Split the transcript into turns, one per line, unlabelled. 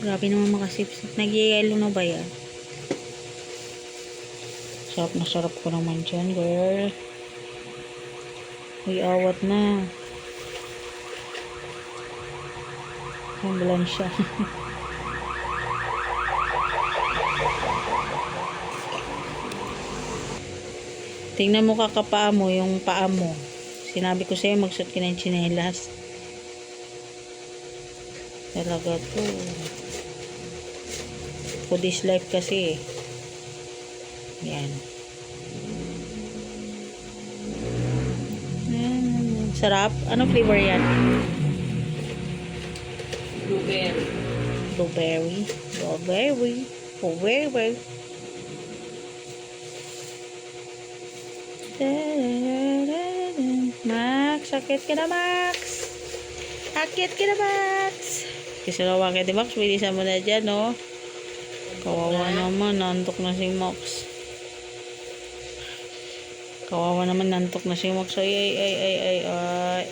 Grabe naman makasipsip. Nag-yellow na ba yan? Sarap na sarap ko naman dyan, girl. Uy, awat na. Ang siya. Tingnan mo kakapaa mo, yung paa mo. Sinabi ko sa'yo, magsuot ka ng tsinelas. Talaga to. For this life kasi. Yan. Sarap. Anong flavor yan?
Blueberry.
Blueberry. Blueberry. Blueberry. Max, sakit ka na, Max. Sakit ka na, Max. Kasi nawa ka, di Max, bilisan mo na dyan, no? Kawawa naman, nantok na si Max. Kawawa naman, nantok na si Max. Ay.